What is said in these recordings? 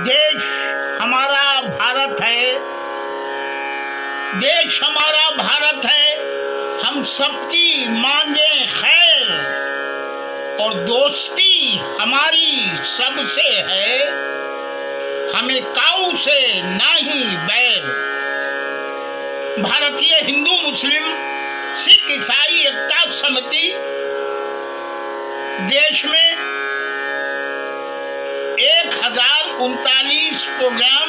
देश हमारा भारत है, देश हमारा भारत है। हम सबकी मांगे खैर और दोस्ती हमारी सबसे है। हमें काऊ से नहीं बैर। भारतीय हिंदू मुस्लिम सिख ईसाई एकता समिति देश में 1039 प्रोग्राम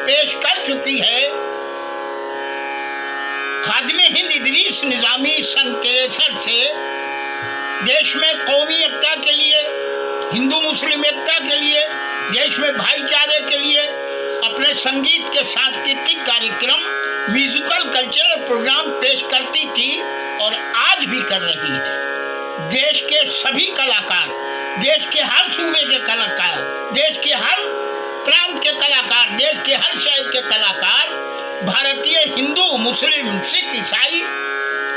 पेश कर चुकी है। खादिम हिंद इदरीस निजामी सन 63 से देश में कौमी एकता के लिए, हिंदू मुस्लिम एकता के लिए, देश में भाईचारे के लिए अपने संगीत के सांस्कृतिक कार्यक्रम, म्यूजिकल कल्चरल प्रोग्राम पेश करती थी और आज भी कर रही है। देश के सभी कलाकार, देश के हर सूबे के कलाकार, देश के हर प्रांत के कलाकार, देश के हर शहर के कलाकार भारतीय हिंदू मुस्लिम सिख ईसाई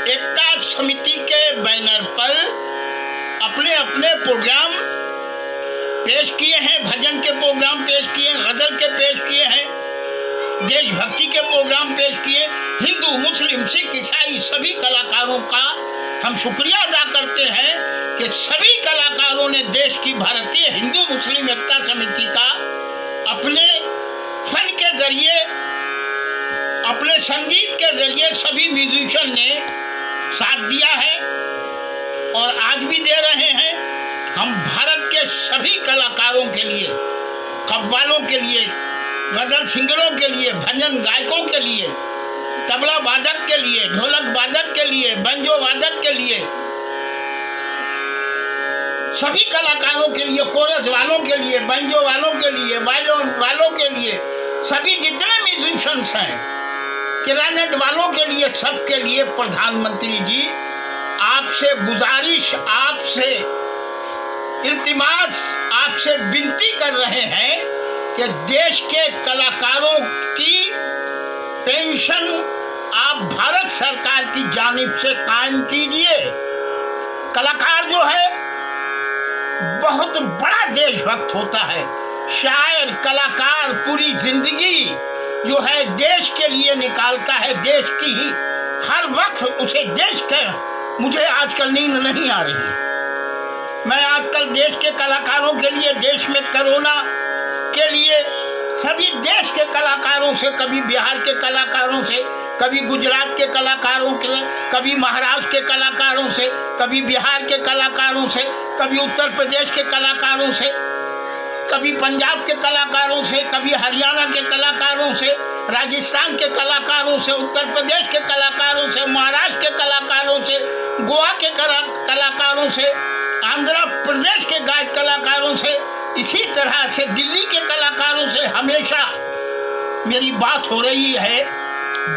एकता समिति के बैनर पर अपने अपने प्रोग्राम पेश किए हैं। भजन के प्रोग्राम पेश किए, गजल के पेश किए हैं, देशभक्ति के प्रोग्राम पेश किए। हिंदू मुस्लिम सिख ईसाई सभी कलाकारों का हम शुक्रिया अदा करते हैं कि सभी कलाकारों ने देश की भारतीय हिंदू मुस्लिम एकता समिति का अपने फन के जरिए, अपने संगीत के जरिए सभी म्यूजिशियन ने साथ दिया है और आज भी दे रहे हैं। हम भारत के सभी कलाकारों के लिए, कव्वालों के लिए, गजल सिंगरों के लिए, भजन गायकों के लिए, तबला वादक के लिए, ढोलक वादक के लिए, बंजो वादक के लिए, सभी कलाकारों के लिए, कोरस वालों के लिए, बंजो वालों के लिए, वायलिन वालों के लिए, सभी जितने म्यूजिशियंस हैं, क्लैरिनेट वालों के लिए, सबके लिए प्रधानमंत्री जी आपसे गुजारिश, आपसे इल्तिमास, आपसे विनती कर रहे हैं कि देश के कलाकारों की पेंशन आप भारत सरकार की जानिब से कायम कीजिए। कलाकार जो है बहुत बड़ा देशभक्त होता है। शायर, कलाकार पूरी जिंदगी जो है देश के लिए निकालता है, देश की ही हर वक्त उसे देश के। मुझे आजकल नींद नहीं आ रही। मैं आजकल देश के कलाकारों के लिए, देश में कोरोना के लिए सभी देश के कलाकारों से, कभी बिहार के कलाकारों से, कभी गुजरात के कलाकारों से, कभी महाराष्ट्र के कलाकारों से, कभी बिहार के कलाकारों से, कभी उत्तर प्रदेश के कलाकारों से, कभी पंजाब के कलाकारों से, कभी हरियाणा के कलाकारों से, राजस्थान के कलाकारों से, उत्तर प्रदेश के कलाकारों से, महाराष्ट्र के कलाकारों से, गोवा के कलाकारों से, आंध्र प्रदेश के गायक कलाकारों से, इसी तरह से दिल्ली के कलाकारों से हमेशा मेरी बात हो रही है।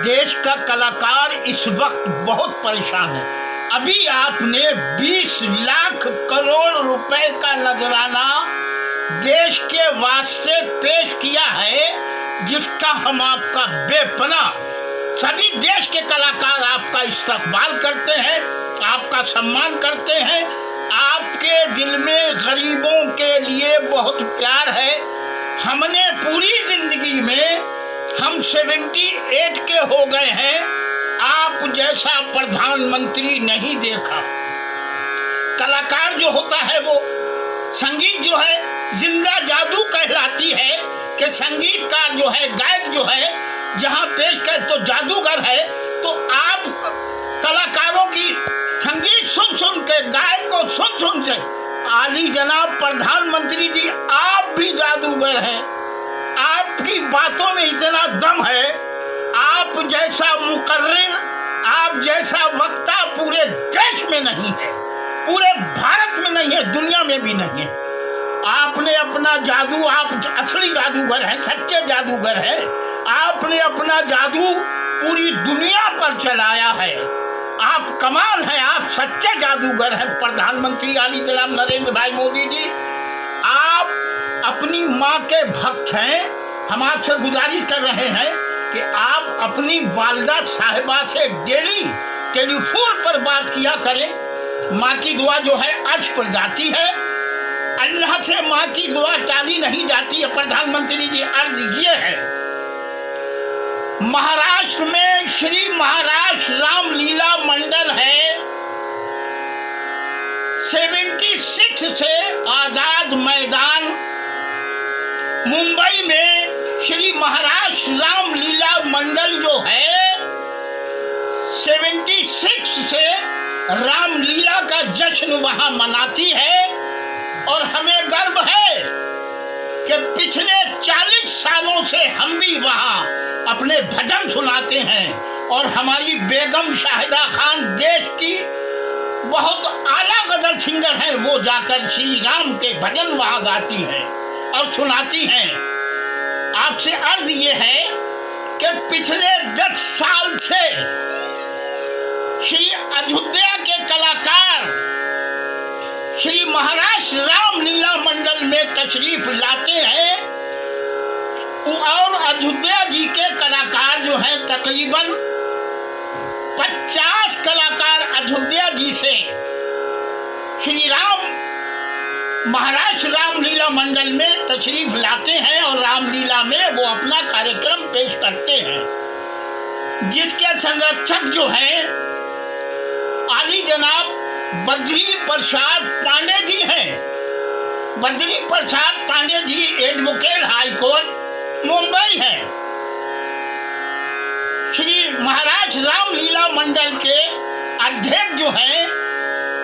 देश का कलाकार इस वक्त बहुत परेशान है। अभी आपने 20 लाख करोड़ रुपए का नजराना देश के वास्ते पेश किया है, जिसका हम आपका बेपनाह सभी देश के कलाकार आपका इस्तकबाल करते हैं, आपका सम्मान करते हैं। आपके दिल में गरीबों के लिए बहुत प्यार है। हमने पूरी जिंदगी में हम 78 के हो गए हैं, आप जैसा प्रधानमंत्री नहीं देखा। कलाकार जो होता है वो, संगीत जो है जिंदा जादू कहलाती है कि संगीतकार जो है, गायक जो है, जहां पेश कर तो जादूगर है। तो आप कलाकारों की संगीत सुन सुन के, गायक को सुन सुन के, आली जनाब प्रधानमंत्री जी आप भी जादूगर हैं। आपकी बातों में इतना दम है। आप जैसा मुकर्रिर, आप जैसा वक्ता पूरे देश में नहीं है, पूरे भारत में नहीं है, दुनिया में भी नहीं है। आपने अपना जादू, आप असली जादूगर हैं, सच्चे जादूगर हैं। आपने अपना जादू पूरी दुनिया पर चलाया है। आप कमाल हैं, आप सच्चे जादूगर हैं। प्रधानमंत्री आली जनाब नरेंद्र भाई मोदी जी, आप अपनी माँ के भक्त हैं। हम आपसे गुजारिश कर रहे हैं कि आप अपनी वालिदा साहिबा से डेली टेलीफोन पर बात किया करें। माँ की दुआ जो है अर्श पर जाती है। अल्लाह से माँ की दुआ टाली नहीं जाती है। प्रधानमंत्री जी, अर्ज ये है, महाराष्ट्र में श्री महाराष्ट्र रामलीला मंडल है, 76 से आजाद मैदान, मुंबई में श्री महाराष्ट्र रामलीला मंडल जो है 76 से रामलीला का जश्न वहां मनाती है। और हमें गर्व है कि पिछले 40 सालों से हम भी वहां अपने भजन सुनाते हैं। और हमारी बेगम शाहिदा खान देश की बहुत आला गजल सिंगर है, वो जाकर श्री राम के भजन वहां गाती हैं और सुनाती हैं। आपसे अर्ज ये है कि पिछले 10 साल से श्री अयोध्या के कलाकार श्री महाराष्ट्र रामलीला मंडल में तशरीफ लाते हैं। और अयोध्या जी के कलाकार जो हैं, तकरीबन 50 कलाकार अयोध्या जी से श्री राम महाराष्ट्र रामलीला मंडल में तशरीफ लाते हैं और रामलीला में वो अपना कार्यक्रम पेश करते हैं, जिसके संरक्षक जो हैं आली जनाब बद्री प्रसाद पांडे जी हैं। Badri Prasad Pandey ji advocate high court Mumbai है। श्री महाराष्ट्र रामलीला मंडल के अध्यक्ष जो हैं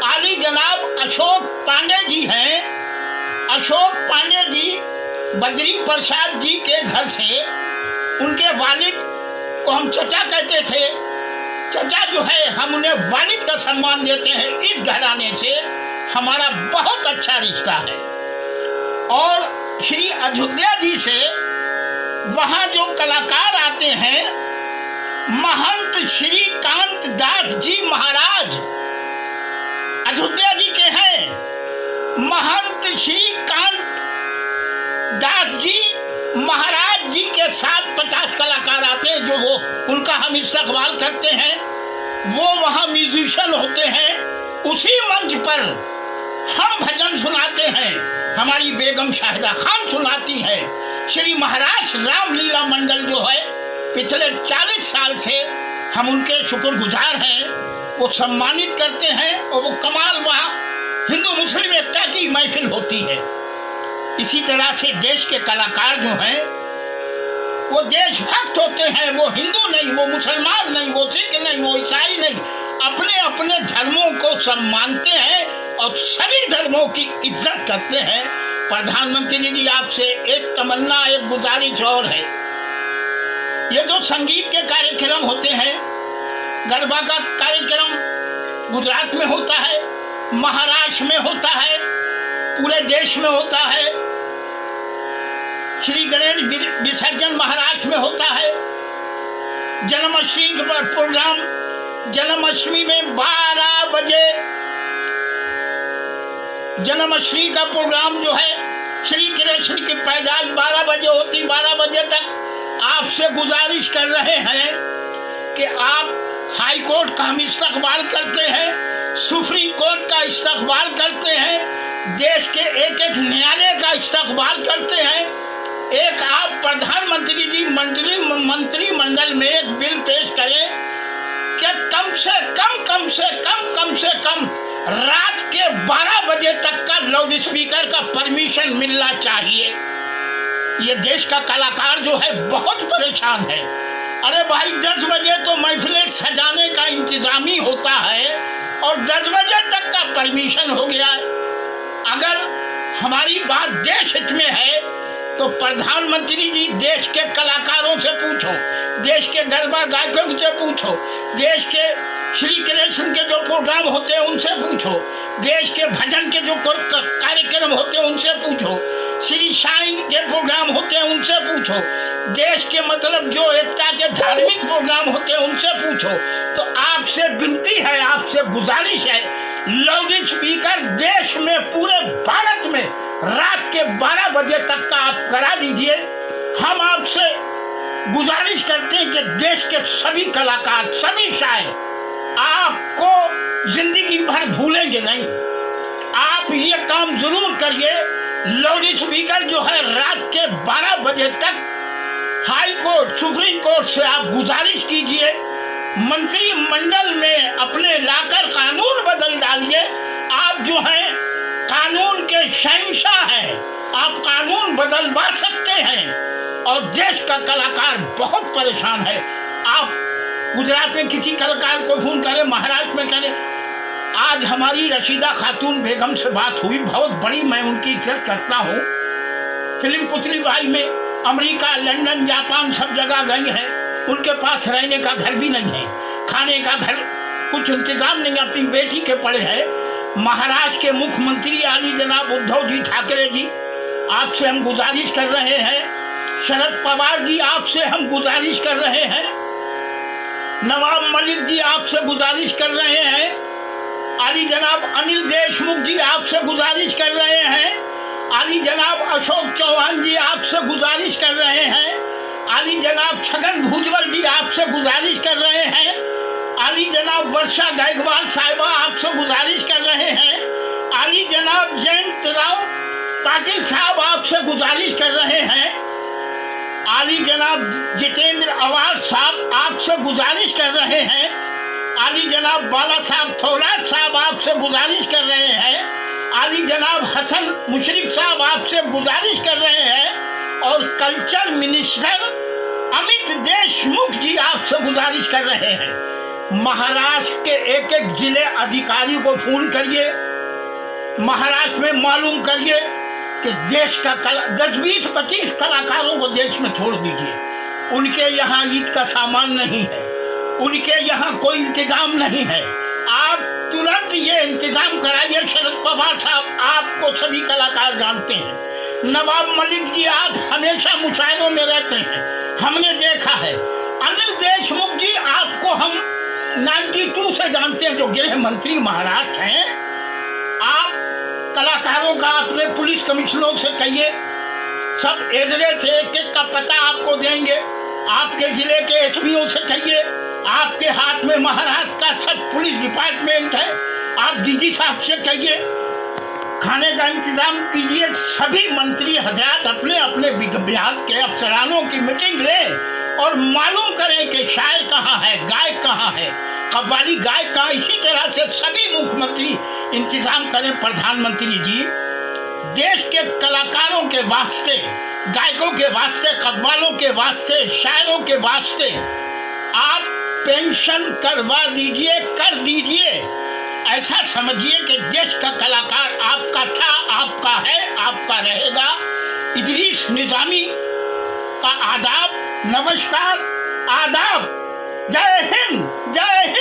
आली जनाब अशोक पांडे जी हैं। अशोक पांडे जी बद्री प्रसाद जी के घर से, उनके वालिद को हम चचा कहते थे, चचा जो है हम उन्हें वालिद का सम्मान देते हैं। इस घराने से हमारा बहुत अच्छा रिश्ता है। और श्री अयोध्या जी से वहाँ जो कलाकार आते हैं, महंत श्री कांत दास जी महाराज अयोध्या जी के हैं। महंत श्री कांत दास जी महाराज जी के साथ 50 कलाकार आते हैं, जो वो उनका हम इस्तकबाल करते हैं। वो वहाँ म्यूजिशियन होते हैं। उसी मंच पर हम भजन सुनाते हैं, हमारी बेगम शाहिदा खान सुनाती है। श्री महाराष्ट्र रामलीला मंडल जो है पिछले 40 साल से हम उनके शुक्रगुजार हैं। वो सम्मानित करते हैं और वो कमाल वहाँ हिंदू मुस्लिम एकता की महफिल होती है। इसी तरह से देश के कलाकार जो हैं वो देशभक्त होते हैं। वो हिंदू नहीं, वो मुसलमान नहीं, वो सिख नहीं, वो ईसाई नहीं, अपने अपने धर्मों को सम्मानते हैं और सभी धर्मों की इज्जत करते हैं। प्रधानमंत्री जी, आपसे एक तमन्ना, एक गुजारिश और है। ये जो संगीत के कार्यक्रम होते हैं, गरबा का कार्यक्रम गुजरात में होता है, महाराष्ट्र में होता है, पूरे देश में होता है। श्री गणेश विसर्जन महाराष्ट्र में होता है। जन्माष्टमी का प्रोग्राम, जन्माष्टमी में 12 बजे जन्माष्टमी का प्रोग्राम जो है, श्री कृष्ण की पैदाइश 12 बजे होती। 12 बजे तक आपसे गुजारिश कर रहे हैं कि आप हाई कोर्ट का हम इस्तकबाल करते हैं, सुप्रीम कोर्ट का इस्तकबाल करते हैं, देश के एक एक न्यायालय का इस्तकबाल करते हैं। एक आप प्रधानमंत्री जी मंत्रिमंडल में एक बिल पेश करें कि कम से कम रात के 12 बजे तक का लाउड स्पीकर का परमिशन मिलना चाहिए। ये देश का कलाकार जो है बहुत परेशान है। अरे भाई, 10 बजे तो महफिलें सजाने का इंतजाम ही होता है और 10 बजे तक का परमिशन हो गया। अगर हमारी बात देश हित में है तो प्रधानमंत्री जी देश के कलाकारों से पूछो, देश के गरबा गायकों से पूछो, देश के श्री कृष्ण के जो प्रोग्राम होते हैं उनसे पूछो, देश के भजन के जो कार्यक्रम होते हैं उनसे पूछो, श्री साईं के प्रोग्राम होते हैं उनसे पूछो, देश के मतलब जो एकता के धार्मिक प्रोग्राम होते हैं उनसे पूछो। तो आपसे विनती है, आपसे गुजारिश है, लाउड स्पीकर देश में पूरे भारत में रात के 12 बजे तक का आप करा दीजिए। हम आपसे गुजारिश करते हैं कि देश के सभी कलाकार, सभी शायर आपको जिंदगी भर भूलेंगे नहीं। आप आप ये काम जरूर करिए, लाउड स्पीकर जो है रात के 12 बजे तक हाई कोर्ट, सुप्रीम कोर्ट से आप गुजारिश कीजिए, मंत्रिमंडल में अपने लाकर कानून बदल डालिए। आप जो हैं कानून के शहंशाह हैं, आप कानून बदलवा सकते हैं। और देश का कलाकार बहुत परेशान है। आप गुजरात में किसी कलाकार को फोन करें, महाराष्ट्र में करें। आज हमारी रशीदा खातून बेगम से बात हुई, बहुत बड़ी, मैं उनकी इज्जत करता हूँ। फिल्म पुतली बाई में अमेरिका, लंदन, जापान सब जगह गई हैं। उनके पास रहने का घर भी नहीं है, खाने का घर कुछ इंतजाम नहीं, अपनी बेटी के पड़े हैं। महाराष्ट्र के मुख्यमंत्री आली जनाब उद्धव जी ठाकरे जी, आपसे हम गुजारिश कर रहे हैं। शरद पवार जी, आपसे हम गुजारिश कर रहे हैं। नवाब मलिक जी, आपसे गुजारिश कर रहे हैं। आली जनाब अनिल देशमुख जी, आपसे गुजारिश कर रहे हैं। आली जनाब अशोक चौहान जी, आपसे गुजारिश कर रहे हैं। आली जनाब छगन भुजबल जी, आपसे गुजारिश कर रहे हैं। आली जनाब वर्षा गायकवाड़ साहिबा, आपसे गुजारिश कर रहे हैं। आली जनाब जयंत राव पाटिल साहब, आपसे गुजारिश कर रहे हैं। आली जनाब जितेंद्र अवार्ड साहब, आपसे गुजारिश कर रहे हैं। आली जनाब बाला साहब थोराट साहब, आपसे गुजारिश कर रहे हैं। आली जनाब हसन मुशर्रफ साहब, आपसे गुजारिश कर रहे हैं। और कल्चर मिनिस्टर अमित देशमुख जी, आपसे गुजारिश कर रहे हैं। महाराष्ट्र के एक एक जिले अधिकारी को फोन करिए, महाराष्ट्र में मालूम करिए कि देश का 10-20-25 कलाकारों को देश में छोड़ दीजिए। उनके यहाँ ईद का सामान नहीं है, उनके यहाँ कोई इंतजाम नहीं है। आप तुरंत ये इंतजाम कराइए। शरद पवार साहब, आपको सभी कलाकार जानते हैं। नवाब मलिक जी, आप हमेशा मुशायरों में रहते हैं, हमने देखा है। अनिल देशमुख जी, आपको हम 92 से जानते हैं, जो गृह मंत्री महाराष्ट्र हैं। आप कलाकारों का अपने पुलिस कमिश्नरों से कहिए, सब एड्रेस एक एक का पता आपको देंगे। आपके जिले के एसपीओ से कहिए, आपके हाथ में महाराष्ट्र का सब पुलिस डिपार्टमेंट है। आप डीजी साहब से कहिए, खाने का इंतजाम कीजिए। सभी मंत्री हजरात अपने अपने विभाग के अफसरानों की मीटिंग लें और मालूम करें कि शायर कहाँ है, गायक कहाँ है, कव्वाली गायक कहाँ। इसी तरह से सभी मुख्यमंत्री इंतजाम करें। प्रधानमंत्री जी, देश के कलाकारों के वास्ते, गायकों के वास्ते, कव्वालों के वास्ते, शायरों के वास्ते आप पेंशन करवा दीजिए, कर दीजिए। ऐसा समझिए कि देश का कलाकार आपका था, आपका है, आपका रहेगा। इदरीस निजामी का आदाब, नमस्कार, आदाब। जय हिंद, जय हिंद।